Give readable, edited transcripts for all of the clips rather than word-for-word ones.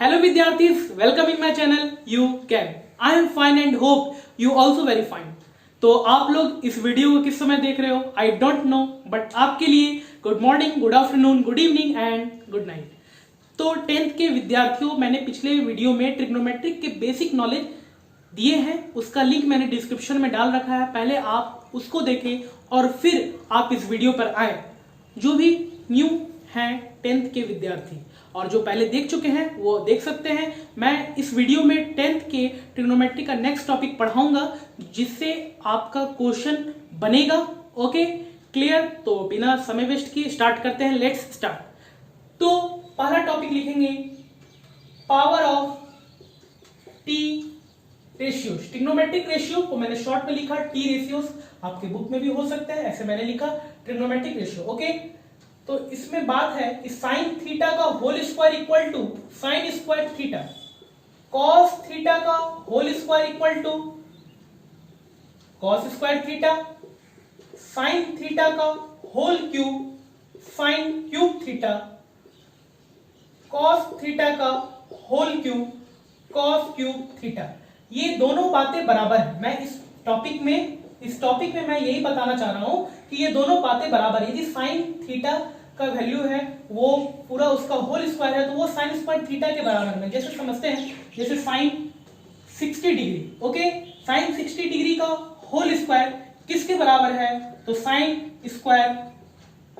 Hello Vidyarthis, welcome in my channel You Can. I am fine and hope you also very fine. तो आप लोग इस video को किस समय देख रहे हो आई डोंट नो, बट आपके लिए good morning, good afternoon, good evening and good night. तो 10th के विद्यार्थियों, मैंने पिछले वीडियो में ट्रिग्नोमेट्रिक के बेसिक नॉलेज दिए हैं, उसका लिंक मैंने डिस्क्रिप्शन में डाल रखा है, पहले आप उसको देखें और फिर आप इस वीडियो पर आए। जो भी न्यू हैं 10th के विद्यार्थी और जो पहले देख चुके हैं वो देख सकते हैं। मैं इस वीडियो में 10th के ट्रिग्नोमेट्री का नेक्स्ट टॉपिक पढ़ाऊंगा जिससे आपका क्वेश्चन बनेगा। Okay, clear? तो बिना समय वेस्ट किए स्टार्ट करते हैं, लेट्स स्टार्ट। तो पहला टॉपिक लिखेंगे power of T ratios. Trigonometric ratio को मैंने शॉर्ट में लिखा टी रेशियोज, आपके बुक में भी हो सकता है, ऐसे मैंने लिखा ट्रिग्नोमेट्रिक रेशियो। ओके, तो इसमें बात है कि साइन थीटा का whole square equal to sine square theta, cos theta का whole square equal to cos square theta, sine theta का whole cube sine cube theta, cos theta का whole cube cos cube theta. ये दोनों बातें बराबर है। मैं इस टॉपिक में मैं यही बताना चाह रहा हूं कि ये दोनों बातें बराबर है। यदि साइन थीटा का वैल्यू है वो पूरा उसका होल स्क्वायर है तो वो साइन स्क्वायर थीटा के बराबर में, जैसे समझते हैं जैसे sine 60 degree. Okay, sine 60 degree का होल स्क्वायर किसके बराबर है? तो साइन स्क्वायर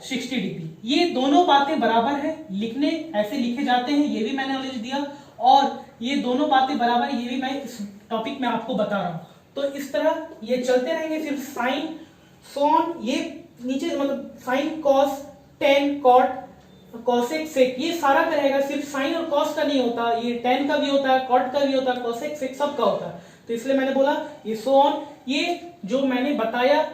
60 डिग्री। ये दोनों बातें बराबर है, लिखने ऐसे लिखे जाते हैं, ये भी मैंने नॉलेज दिया, और ये दोनों बातें बराबर है, ये भी मैं इस टॉपिक में आपको बता रहा हूं। तो इस तरह ये चलते रहेंगे, सिर्फ साइन सोन, ये नीचे मतलब sine cos tan cot cosec sec, ये सारा का रहेगा, सिर्फ साइन और कॉस का नहीं होता, ये टेन का भी होता है, कॉट का भी होता है, कॉसेक सेक सब का होता है। तो इसलिए मैंने बोला ये सोन, ये जो मैंने बताया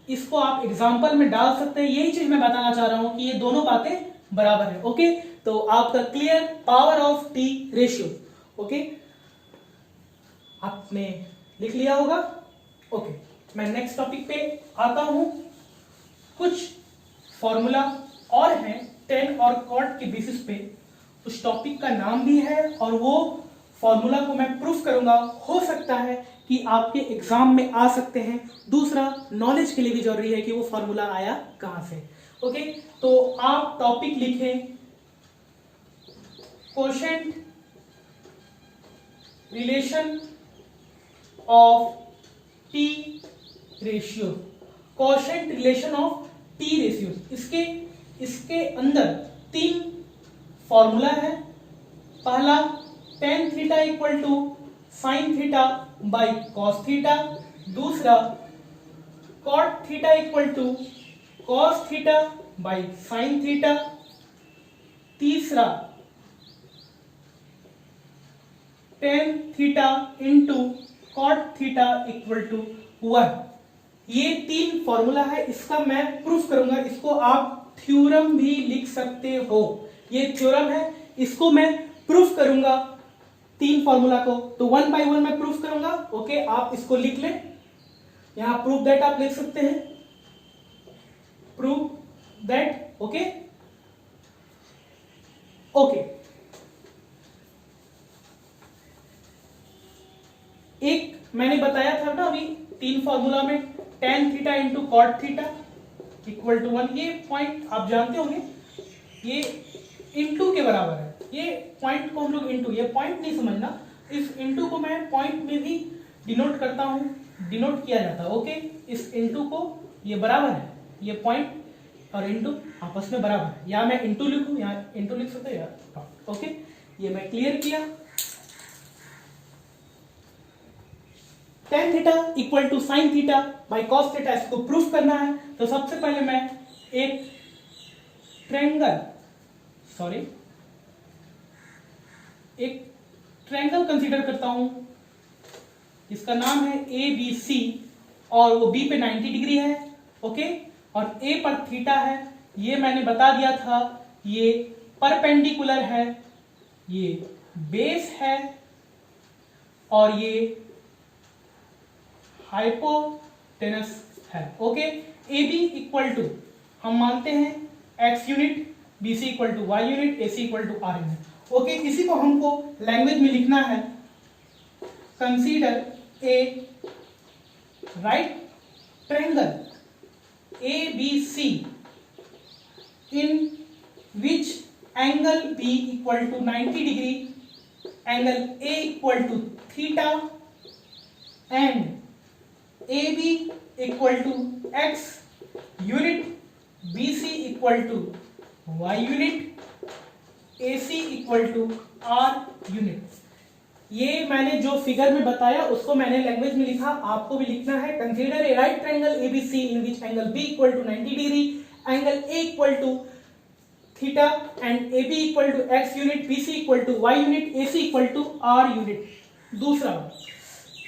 इसको आप एग्जाम्पल में डाल सकते हैं। यही चीज मैं बताना चाह रहा हूं कि ये दोनों बातें बराबर है। ओके, तो आपका clear power of T ratio. Okay, आपने लिख लिया होगा। ओके, मैं नेक्स्ट टॉपिक पे आता हूं। कुछ फॉर्मूला और हैं 10 और कॉट के बेसिस पे, उस टॉपिक का नाम भी है और वो फॉर्मूला को मैं प्रूफ करूंगा। हो सकता है कि आपके एग्जाम में आ सकते हैं। दूसरा, नॉलेज के लिए भी जरूरी है कि वो फॉर्मूला आया कहां से। ओके, तो आप टॉपिक लिखें quotient relation of T ratio, quotient relation of T ratio. इसके अंदर 3 फॉर्मूला है। पहला tan theta equal to sine theta by cos theta, दूसरा cot theta equal to cos theta by sine theta, तीसरा tan theta into cot theta equal to 1। ये 3 formula है, इसका मैं प्रूफ करूंगा। इसको आप थ्योरम भी लिख सकते हो, ये थ्योरम है, इसको मैं प्रूफ करूंगा 3 फॉर्मूला को। तो 1 बाय 1 मैं प्रूफ करूंगा। ओके, आप इसको लिख लें, यहां प्रूफ दैट आप लिख सकते हैं, प्रूफ दैट। ओके ओके, एक मैंने बताया था ना अभी 3 फॉर्मूला में, tan theta into cot theta equal to 1। ये पॉइंट आप जानते होंगे, ये इंटू के बराबर है। ये पॉइंट को हम लोग इंटू, ये पॉइंट नहीं समझना, इस इंटू को मैं पॉइंट में भी डिनोट करता हूं, डिनोट किया जाता है। ओके, इस इंटू को, ये बराबर है, ये पॉइंट और इंटू आपस में बराबर है, या मैं इंटू लिखूं, यहाँ इंटू लिख सकते हैं। ओके, ये मैं क्लियर किया। Tan theta equal to sine theta by cos theta, इसको प्रूफ करना है। तो सबसे पहले मैं एक ट्रायंगल कंसीडर करता हूं, इसका नाम है ABC, और वो B पे 90 डिग्री है। ओके, और A पर थीटा है, ये मैंने बता दिया था, ये परपेंडिकुलर है, ये बेस है, और ये हाइपोटेनस है। ओके, AB इक्वल टू हम मानते हैं x unit, BC equal to y unit, AC equal to R unit. Okay, इसी को हमको लैंग्वेज में लिखना है, consider a right triangle ABC in which angle B equal to 90 degree, angle A equal to theta and AB equal to X unit, BC equal to Y unit, AC equal to R unit। ये मैंने जो figure में बताया उसको मैंने language में लिखा, आपको भी लिखना है। Consider a right triangle ABC in which angle B equal to 90 degree, angle A equal to theta and AB equal to X unit, BC equal to Y unit, AC equal to R unit. दूसरा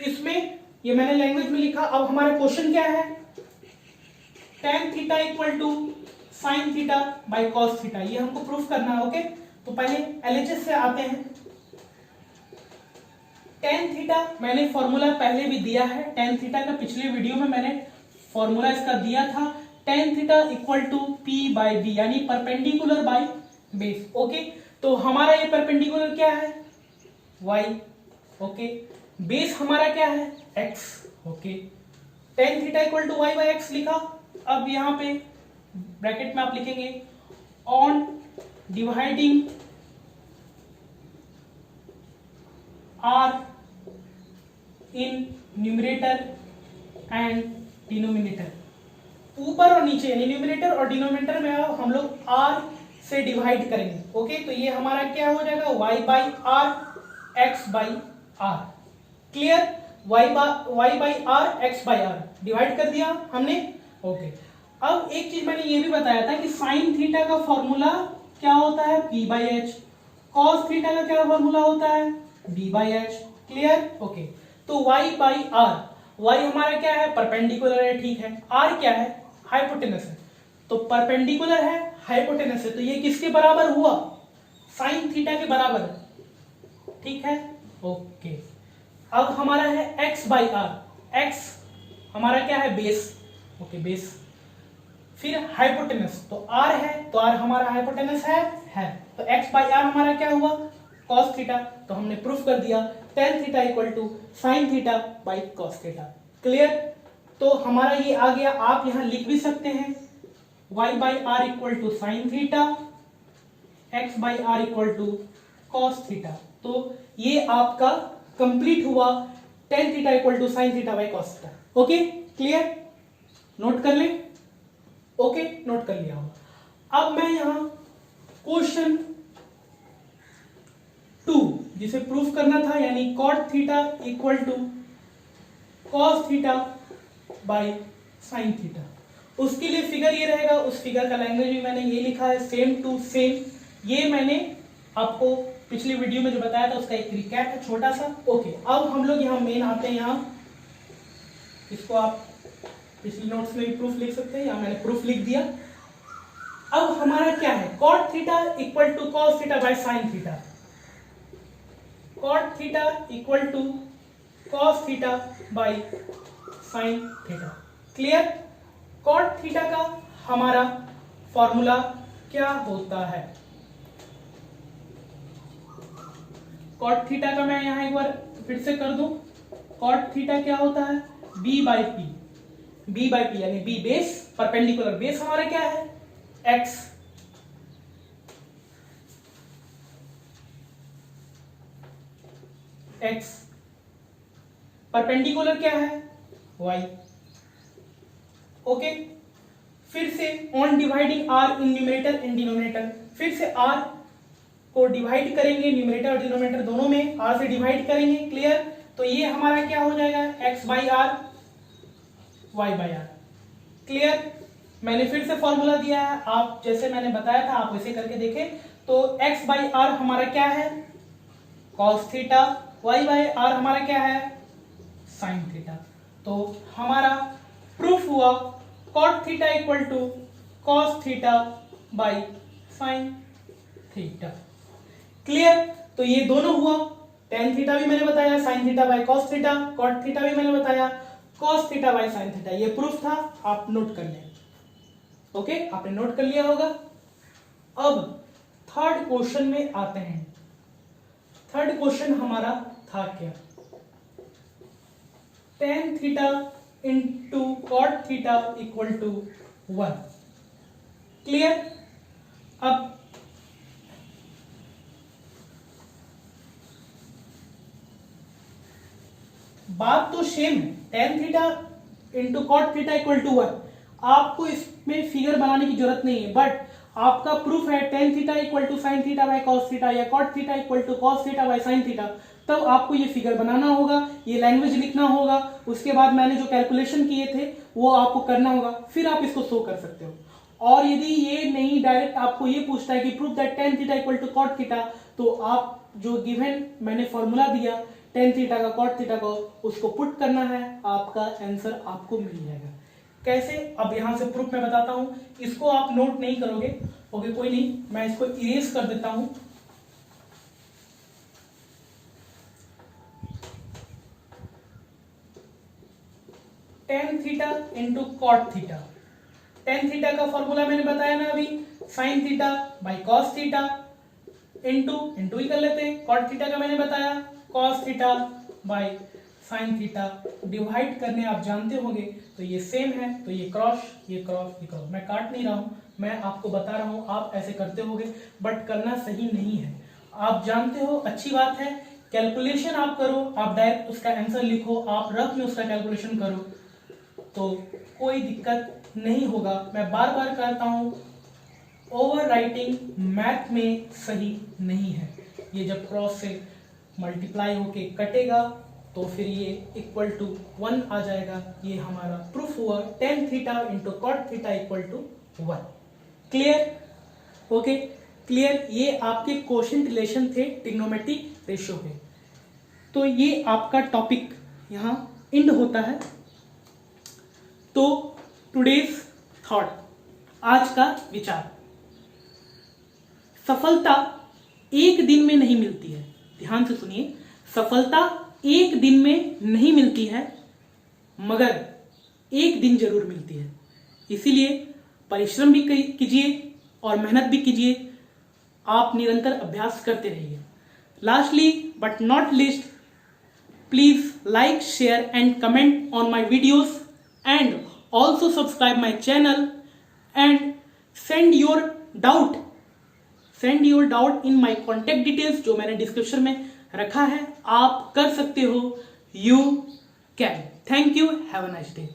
इसमें ये मैंने language में लिखा। अब हमारा question क्या है, tan theta equal to sin theta by cos theta, ये हमको प्रूफ करना है। ओके, तो पहले LHS से आते हैं। tan थीटा मैंने फॉर्मूला पहले भी दिया है, tan थीटा का पिछले वीडियो में मैंने फॉर्मूला इसका दिया था, tan theta equal to P by B, यानी परपेंडिकुलर बाय बेस। ओके, तो हमारा ये परपेंडिकुलर क्या है, y। ओके, बेस हमारा क्या है, x। Okay, tan theta equal to y by x लिखा। अब यहाँ पे ब्रैकेट में आप लिखेंगे on dividing r in numerator and denominator, ऊपर और नीचे यानी न्यूमरेटर और डिनोमिनेटर में हम लोग r से डिवाइड करेंगे। ओके, तो ये हमारा क्या हो जाएगा, y by r x by r। Clear, y by r x by r divide कर दिया हमने। ओके, अब एक चीज मैंने ये भी बताया था कि साइन थीटा का फॉर्मूला क्या होता है, p by H. Cos theta का क्या फॉर्मूला होता है, b by H. Clear, okay, तो y बाई r, y हमारा क्या है, परपेंडिकुलर है, ठीक है। r क्या है, हाइपोटेनस है, तो परपेंडिकुलर है, हाइपोटेनस है, तो ये किसके बराबर हुआ, साइन थीटा के बराबर है, ठीक है। ओके, अब हमारा है x बाई r, x हमारा क्या है, बेस। ओके, बेस, फिर हाइपोटेनस, तो r है, तो r हमारा हाइपोटेनस है, तो x बाई r हमारा क्या हुआ, cos थीटा। तो हमने प्रूफ कर दिया tan theta equal to sine theta by cos theta. Clear, तो हमारा ये आ गया। आप यहां लिख भी सकते हैं y by R equal to sine theta, x by R equal to cos theta. तो ये आपका कंप्लीट हुआ tan theta equal to sine theta by cos theta. Okay, clear, note कर लें। ओके, नोट कर लिया होगा। अब मैं यहां क्वेश्चन 2 जिसे प्रूफ करना था, यानी cot theta equal to cos theta by sine theta, उसके लिए फिगर ये रहेगा। उस फिगर का लैंग्वेज भी मैंने ये लिखा है, सेम टू सेम। ये मैंने आपको पिछली वीडियो में जो बताया था उसका एक रिकैप है छोटा सा। ओके, अब हम लोग यहाँ मेन आते हैं। यहाँ इसको आप पिछले नोट्स में भी प्रूफ लिख सकते हैं, यहाँ मैंने प्रूफ लिख दिया। अब हमारा क्या है, cot theta equal to cos theta by sine theta, cot theta equal to cos theta by sine theta. Clear, cot theta का हमारा फॉर्मूला क्या होता है, cot थीटा का मैं यहां एक बार फिर से कर दूं। cot थीटा क्या होता है, b by P, b by P यानी b बेस, परपेंडिकुलर बेस हमारा क्या है, x, x, परपेंडिकुलर क्या है, y। ओके, फिर से on dividing r in numerator and denominator, फिर से r को डिवाइड करेंगे, न्यूमरेटर और डिनोमिनेटर दोनों में r से डिवाइड करेंगे। क्लियर, तो ये हमारा क्या हो जाएगा, x by R, y by R. Clear, मैंने फिर से फॉर्मूला दिया है, आप जैसे मैंने बताया था आप वैसे करके देखें। तो x बाई आर हमारा क्या है, cos theta, y by R हमारा क्या है, साइन थीटा। तो हमारा प्रूफ हुआ cot theta equal to cos theta by sine theta. Clear, तो ये दोनों हुआ, tan थीटा भी मैंने बताया, sin theta by cos theta, cot theta भी मैंने बताया, cos theta by sin theta. ये प्रूफ था, आप नोट कर लें। ओके, आपने नोट कर लिया होगा। अब थर्ड क्वेश्चन में आते हैं। थर्ड क्वेश्चन हमारा था क्या, tan theta into cot theta equal to 1। Clear. अब बात तो सेम है, tan theta into cot theta equal to 1। आपको इसमें फिगर बनाने की जरूरत नहीं है, बट आपका प्रूफ है tan theta equal to sine theta by cos theta या cot theta equal to cos theta by sine theta, तब आपको ये फिगर बनाना होगा, ये लैंग्वेज लिखना होगा, उसके बाद मैंने जो कैलकुलेशन किए थे वो आपको करना होगा, फिर आप इसको शो कर सकते हो। और यदि ये नहीं डायरेक्ट आपको ये पूछता है कि proof that tan theta equal to cot theta, तो आप जो गिवन मैंने फॉर्मूला दिया tan थीटा का कॉट थीटा का, उसको पुट करना है, आपका आंसर आपको मिल जाएगा। कैसे, अब यहां से प्रूफ मैं बताता हूं, इसको आप नोट नहीं करोगे, ओके कोई नहीं, मैं इसको इरेज कर देता हूं। tan theta into cot theta, tan theta का फॉर्मूला मैंने बताया ना अभी, sine theta by cos theta into ही कर लेते हैं, कॉट थीटा का मैंने बताया cos theta by sine theta, divide करने आप जानते होंगे, तो ये सेम है, तो ये क्रॉस ये क्रॉस ये क्रॉस, मैं काट नहीं रहा हूं, मैं आपको बता रहा हूं, आप ऐसे करते होगे बट करना सही नहीं है। आप जानते हो, अच्छी बात है, कैलकुलेशन आप करो, आप डायरेक्ट उसका आंसर लिखो, आप रफ में उसका कैलकुलेशन करो, तो कोई दिक्कत नहीं होगा। मैं बार बार कहता हूं, ओवर राइटिंग मैथ में सही नहीं है। ये जब क्रॉस से मल्टीप्लाई होके कटेगा तो फिर ये इक्वल टू 1 आ जाएगा। ये हमारा प्रूफ हुआ tan theta into cot theta equal to 1। Clear, okay clear. ये आपके क्वोशिएंट रिलेशन थे ट्रिग्नोमेट्रिक रेशियो के। तो ये आपका टॉपिक यहां एंड होता है। तो टुडेज थॉट, आज का विचार, सफलता एक दिन में नहीं मिलती है। ध्यान से सुनिए, सफलता एक दिन में नहीं मिलती है, मगर एक दिन जरूर मिलती है। इसीलिए परिश्रम भी कीजिए और मेहनत भी कीजिए, आप निरंतर अभ्यास करते रहिए। Lastly but not least, please like, share and comment on my videos and also subscribe my channel and send your doubt in my contact details जो मैंने डिस्क्रिप्शन में रखा है, आप कर सकते हो। You can. Thank you. Have a nice day.